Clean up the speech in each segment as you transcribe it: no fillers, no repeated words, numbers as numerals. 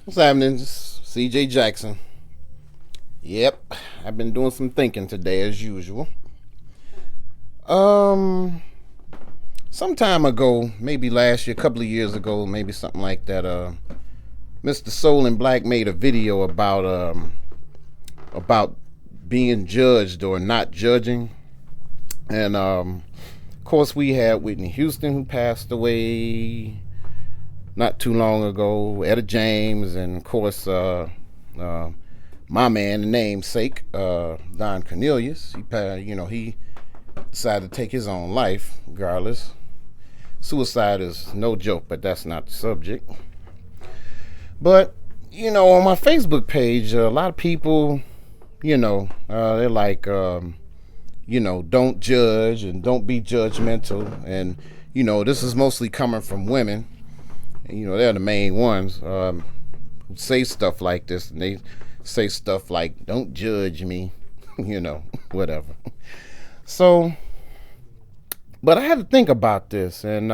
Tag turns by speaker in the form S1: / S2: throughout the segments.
S1: What's happening? CJ Jackson. Yep, I've been doing some thinking today as usual. Um, some time ago, maybe last year, a couple of years ago, maybe something like that. Mr. Soul and Black made a video about being judged or not judging, and of course we had Whitney Houston who passed away not too long ago, Etta James, and of course uh, my man, the namesake, Don Cornelius. He decided to take his own life. Regardless, suicide is no joke, but that's not the subject. But on my Facebook page, a lot of people, they're like, don't judge and don't be judgmental, and this is mostly coming from women. They're the main ones who say stuff like this, and they say stuff like, "Don't judge me," whatever. So, but I had to think about this, and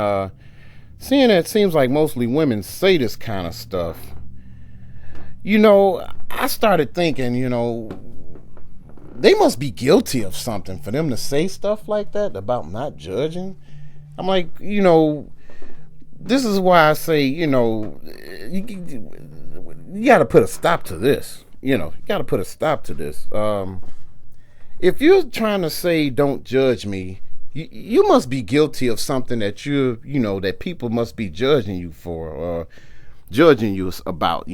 S1: seeing that it seems like mostly women say this kind of stuff, I started thinking, they must be guilty of something for them to say stuff like that about not judging. I'm like, this is why I say, you got to put a stop to this. You got to put a stop to this. If you're trying to say don't judge me, you must be guilty of something that that people must be judging you for or judging you about.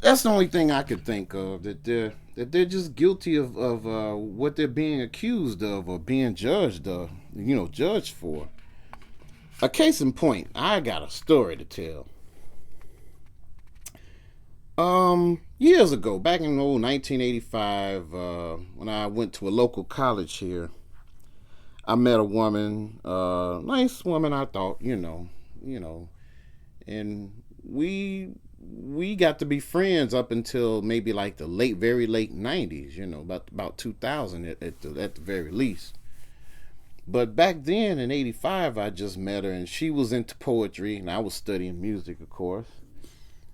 S1: That's the only thing I could think of, that they're just guilty of what they're being accused of or being judged of, judged for. A case in point, I got a story to tell. Years ago, back in old 1985, when I went to a local college here, I met a woman, nice woman, I thought, and we got to be friends up until maybe like the very late 90s, about 2000 at the very least. But back then in 85, I just met her, and she was into poetry, and I was studying music, of course.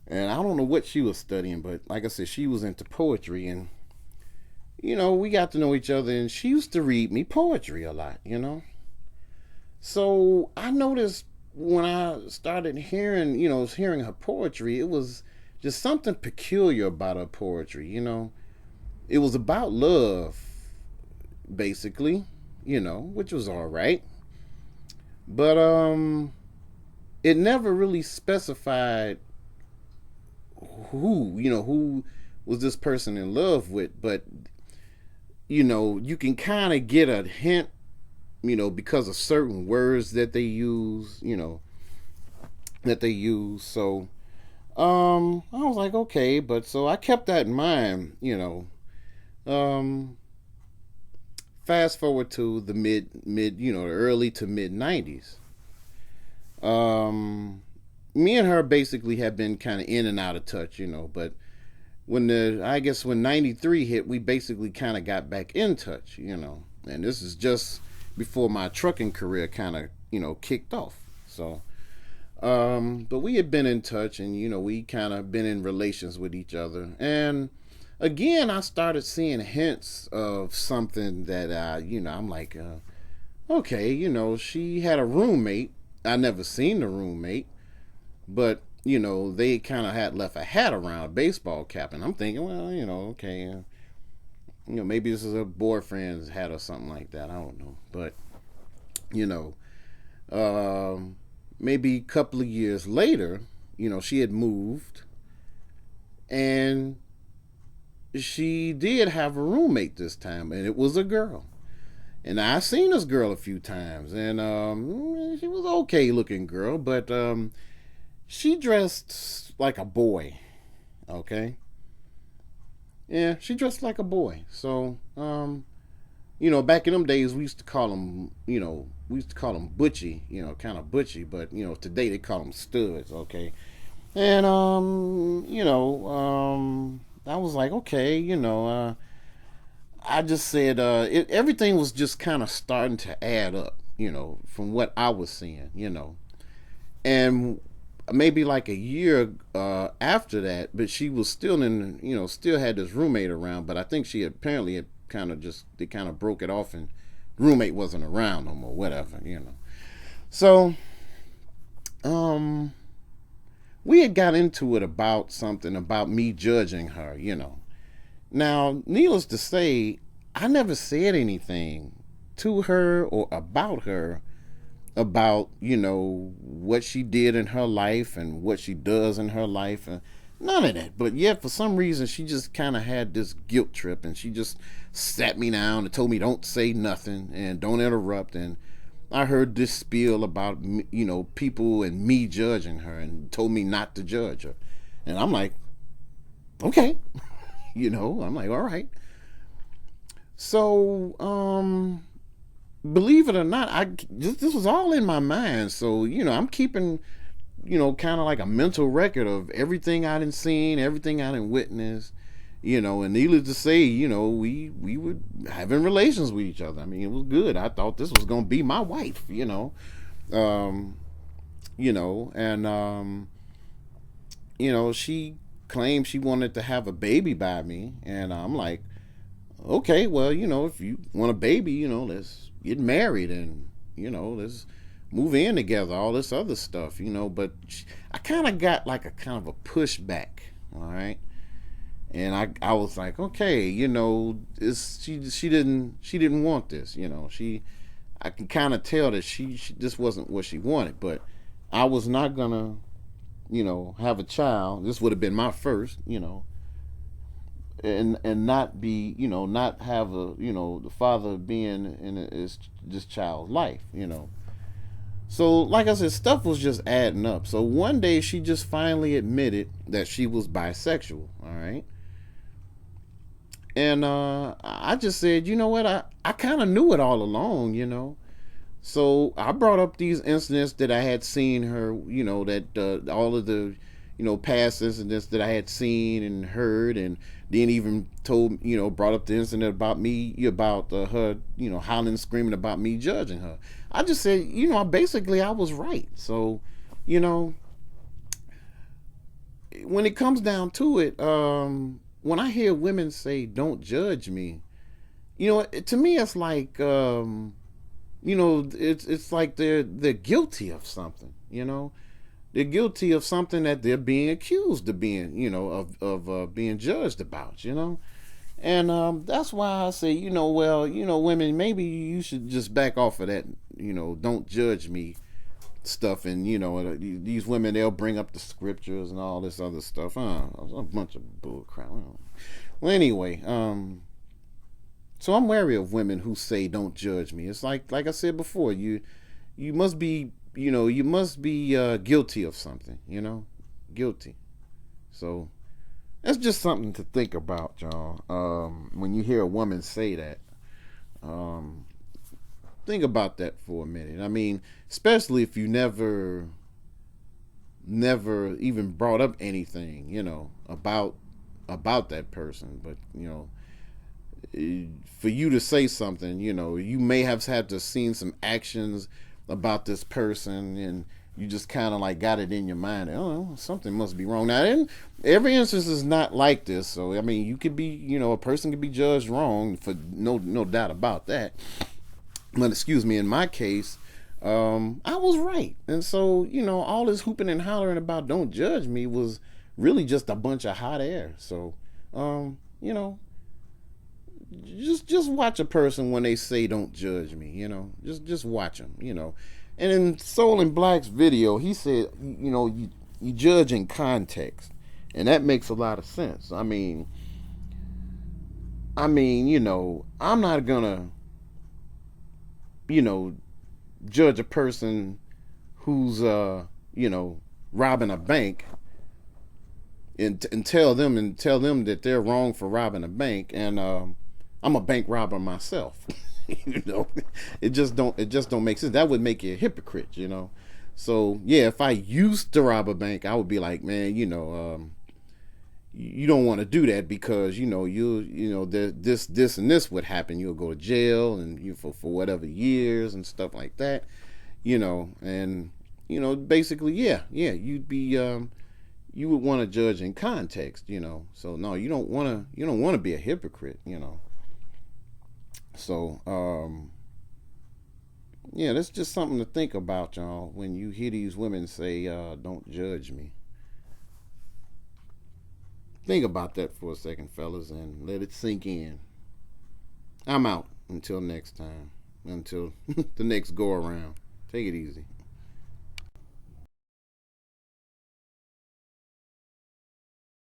S1: And I don't know what she was studying, but like I said, she was into poetry, and we got to know each other, and she used to read me poetry a lot. So I noticed when I started hearing her poetry, it was just something peculiar about her poetry. It was about love, basically, which was all right. But it never really specified who was this person in love with, but you can kind of get a hint, because of certain words that they use. So I was like, okay, but so I kept that in mind. Um Fast forward to the early to mid 90s. Me and her basically have been kind of in and out of touch, but I guess when 93 hit, we basically kind of got back in touch. And this is just before my trucking career kind of, kicked off. So, but we had been in touch, and, we kind of been in relations with each other. And again, I started seeing hints of something that, I'm like, okay, she had a roommate. I never seen the roommate, but they kind of had left a hat around, a baseball cap, and I'm thinking, well, okay, maybe this is a boyfriend's hat or something like that. I don't know, but you know, maybe a couple of years later, she had moved, and she did have a roommate this time, and it was a girl. And I seen this girl a few times, and she was okay looking girl, but she dressed like a boy. Okay, yeah, she dressed like a boy. So back in them days, we used to call them butchy, kind of butchy, but today they call them studs. Okay, and I was like, okay, I just said everything was just kind of starting to add up, from what I was seeing. And maybe like a year after that, but she was still in, still had this roommate around, but I think she apparently had kind of just, they kind of broke it off and roommate wasn't around no more, whatever. So, um, we had got into it about something about me judging her. Now, needless to say, I never said anything to her or about her about what she did in her life and what she does in her life, and none of that. But yet for some reason she just kind of had this guilt trip, and she just sat me down and told me don't say nothing and don't interrupt. And I heard this spiel about people and me judging her, and told me not to judge her. And I'm like, okay. I'm like, all right. So believe it or not, this was all in my mind. So I'm keeping kind of like a mental record of everything I done seen, everything I done witnessed. And needless to say, we were having relations with each other. I mean, it was good. I thought this was gonna be my wife. Um, and she claimed she wanted to have a baby by me, and I'm like, okay, well, if you want a baby, let's get married and, let's move in together, all this other stuff, but I kind of got like a kind of a pushback, all right? And I was like, okay, she didn't want this, I can kind of tell that she this wasn't what she wanted, but I was not gonna, have a child. This would have been my first, and not be, not have a, the father being in this child's life. So like I said, stuff was just adding up. So one day she just finally admitted that she was bisexual, all right? And I just said, you know what, I kind of knew it all along. So I brought up these incidents that I had seen her, that all of the, past incidents that I had seen and heard, and then even brought up the incident about me, about her, hollering and screaming about me judging her. I just said, basically I was right. So, when it comes down to it, when I hear women say, don't judge me, to me it's like, it's like they're guilty of something. They're guilty of something that they're being accused of being, of being judged about. And that's why I say, well, women, maybe you should just back off of that, don't judge me stuff. And these women, they'll bring up the scriptures and all this other stuff. A bunch of bull crap. Well, anyway, so I'm wary of women who say don't judge me. It's like I said before, you must be guilty of something, guilty. So that's just something to think about, y'all. When you hear a woman say that, think about that for a minute. I mean, especially if you never even brought up anything, about that person. But for you to say something, you may have had to seen some actions about this person, and you just kind of like got it in your mind. Oh, something must be wrong. Now, in every instance is not like this. So I mean, you could be, a person could be judged wrong, for no doubt about that. But excuse me, in my case, I was right, and so all this hooping and hollering about "don't judge me" was really just a bunch of hot air. So, just watch a person when they say "don't judge me." Just watch them. And in Soul and Black's video, he said, you judge in context, and that makes a lot of sense. I mean, I'm not gonna, judge a person who's robbing a bank, and tell them that they're wrong for robbing a bank, and I'm a bank robber myself. It just don't make sense. That would make you a hypocrite. So yeah, if I used to rob a bank, I would be like, man, you don't want to do that, because this and this would happen. You'll go to jail, and for whatever years and stuff like that. And basically, yeah, you would want to judge in context. So no, you don't want to be a hypocrite. So yeah, that's just something to think about, y'all. When you hear these women say, "Don't judge me," think about that for a second, fellas, and let it sink in. I'm out until next time. Until the next go around. Take it easy.